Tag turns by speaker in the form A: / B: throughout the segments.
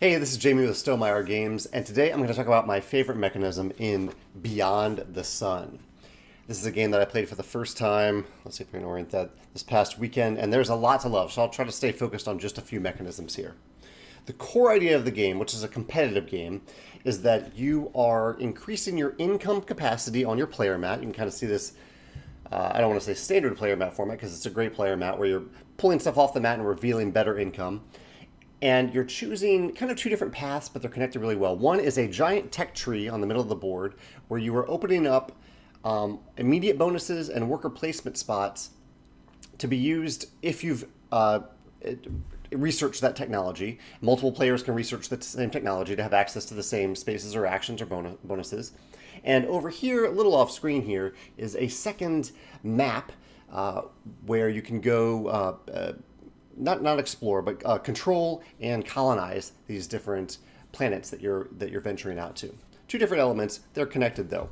A: Hey, this is Jamey with Stonemaier Games, and today I'm going to talk about my favorite mechanism in Beyond the Sun. This is a game that I played for the first time, let's see if I can orient that, this past weekend, and there's a lot to love, so I'll try to stay focused on just a few mechanisms here. The core idea of the game, which is a competitive game, is that you are increasing your income capacity on your player mat. You can kind of see this, I don't want to say standard player mat format because it's a great player mat where you're pulling stuff off the mat and revealing better income. And you're choosing kind of two different paths, but they're connected really well. One is a giant tech tree on the middle of the board where you are opening up immediate bonuses and worker placement spots to be used if you've researched that technology. Multiple players can research the same technology to have access to the same spaces or actions or bonuses. And over here, a little off screen here, is a second map where you can go not explore, but control and colonize these different planets that you're venturing out to. Two different elements. They're connected though.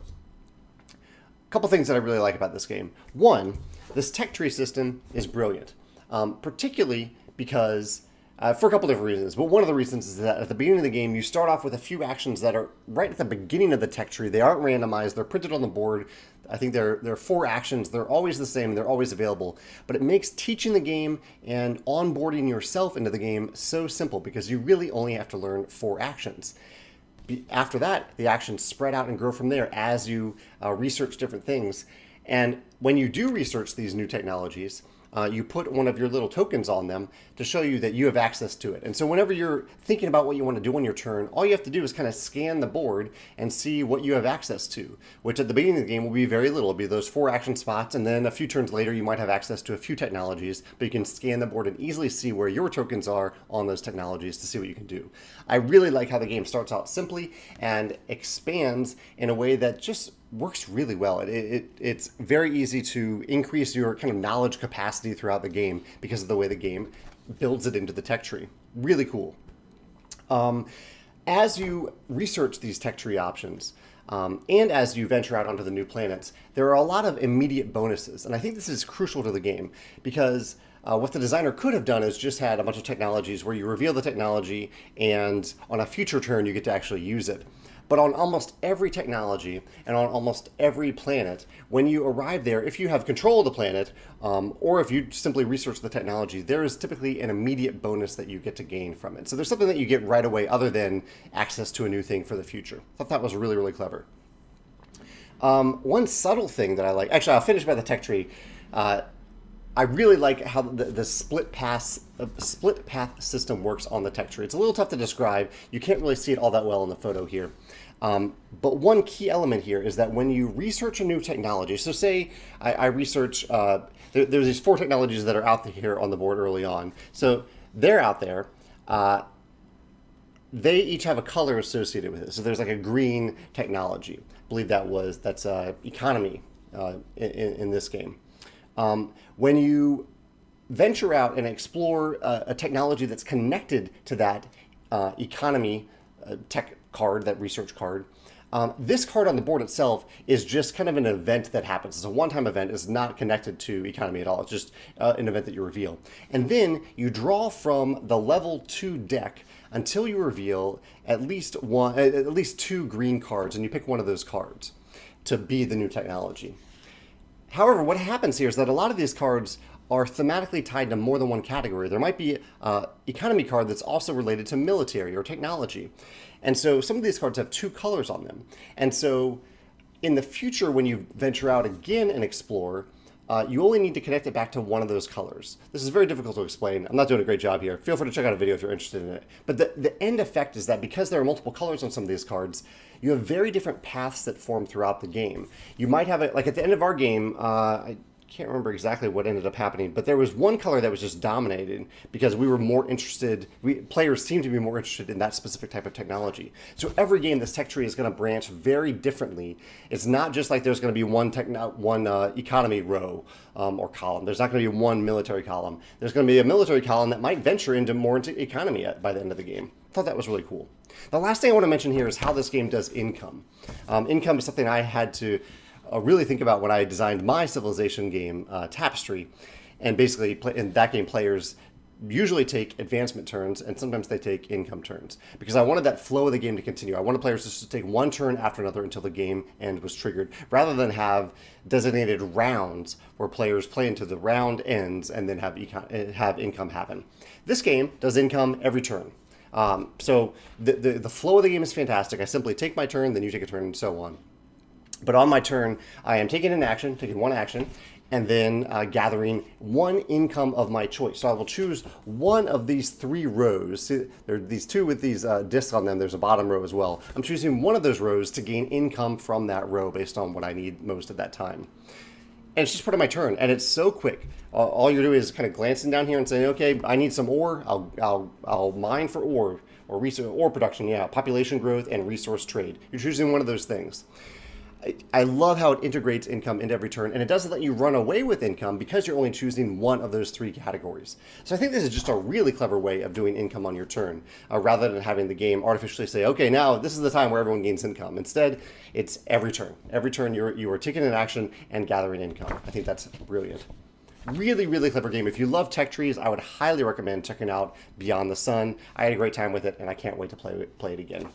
A: A couple things that I really like about this game. One, this tech tree system is brilliant, particularly because for a couple different reasons. But one of the reasons is that at the beginning of the game, you start off with a few actions that are right at the beginning of the tech tree. They aren't randomized. They're printed on the board. I think there are 4 actions. They're always the same. They're always available. But it makes teaching the game and onboarding yourself into the game so simple because you really only have to learn 4 actions. After that, the actions spread out and grow from there as you research different things. And when you do research these new technologies, you put one of your little tokens on them to show you that you have access to it. And so whenever you're thinking about what you want to do on your turn, all you have to do is kind of scan the board and see what you have access to, which at the beginning of the game will be very little. It'll be those 4 action spots, and then a few turns later you might have access to a few technologies, but you can scan the board and easily see where your tokens are on those technologies to see what you can do. I really like how the game starts out simply and expands in a way that just works really well. It's very easy to increase your kind of knowledge capacity throughout the game because of the way the game builds it into the tech tree. Really cool. As you research these tech tree options, and as you venture out onto the new planets, there are a lot of immediate bonuses. And I think this is crucial to the game because what the designer could have done is just had a bunch of technologies where you reveal the technology and on a future turn you get to actually use it. But on almost every technology and on almost every planet, when you arrive there, if you have control of the planet, or if you simply research the technology, there is typically an immediate bonus that you get to gain from it. So there's something that you get right away other than access to a new thing for the future. I thought that was really, really clever. One subtle thing that I like, actually I'll finish by the tech tree. I really like how the split path system works on the tech tree. It's a little tough to describe. You can't really see it all that well in the photo here. But one key element here is that when you research a new technology, so say I research, there's these 4 technologies that are out here on the board early on. So they're out there. They each have a color associated with it. So there's like a green technology. I believe that's economy in this game. When you venture out and explore a technology that's connected to that economy tech card, that research card, this card on the board itself is just kind of an event that happens. It's a one-time event. It's not connected to economy at all. It's just an event that you reveal. And then you draw from the level 2 deck until you reveal at least 2 green cards, and you pick one of those cards to be the new technology. However, what happens here is that a lot of these cards are thematically tied to more than one category. There might be an economy card that's also related to military or technology. And so some of these cards have 2 colors on them. And so in the future, when you venture out again and explore, you only need to connect it back to one of those colors. This is very difficult to explain. I'm not doing a great job here. Feel free to check out a video if you're interested in it. But the end effect is that because there are multiple colors on some of these cards, you have very different paths that form throughout the game. You might have it, like at the end of our game, I can't remember exactly what ended up happening, but there was one color that was just dominated because we were more interested, players seemed to be more interested in that specific type of technology. So every game, this tech tree is going to branch very differently. It's not just like there's going to be one economy row or column. There's not going to be one military column. There's going to be a military column that might venture into economy by the end of the game. I thought that was really cool. The last thing I want to mention here is how this game does income. Income is something I had to really think about when I designed my Civilization game, Tapestry. And basically, in that game, players usually take advancement turns, and sometimes they take income turns, because I wanted that flow of the game to continue. I wanted players just to take one turn after another until the game end was triggered, rather than have designated rounds where players play until the round ends and then have income happen. This game does income every turn. So the flow of the game is fantastic. I simply take my turn, then you take a turn, and so on. But on my turn, I am taking one action, and then gathering one income of my choice. So I will choose one of these 3 rows. See, there are these 2 with these discs on them. There's a bottom row as well. I'm choosing one of those rows to gain income from that row based on what I need most at that time. And it's just part of my turn, and it's so quick. All you're doing is kind of glancing down here and saying, okay, I need some ore. I'll mine for ore, or resource, ore production, yeah, population growth, and resource trade. You're choosing one of those things. I love how it integrates income into every turn, and it doesn't let you run away with income because you're only choosing one of those 3 categories. So I think this is just a really clever way of doing income on your turn, rather than having the game artificially say, okay, now this is the time where everyone gains income. Instead, it's every turn. Every turn you are taking an action and gathering income. I think that's brilliant. Really, really clever game. If you love tech trees, I would highly recommend checking out Beyond the Sun. I had a great time with it, and I can't wait to play it again.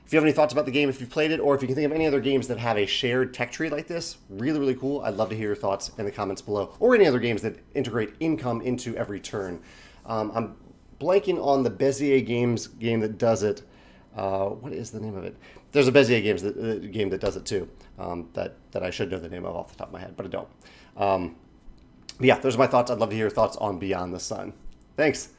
A: If you have any thoughts about the game, if you've played it, or if you can think of any other games that have a shared tech tree like this, really, really cool. I'd love to hear your thoughts in the comments below, or any other games that integrate income into every turn. I'm blanking on the Bezier Games game that does it. What is the name of it? There's a Bezier game that does it too, that I should know the name of off the top of my head, but I don't. But yeah, those are my thoughts. I'd love to hear your thoughts on Beyond the Sun. Thanks.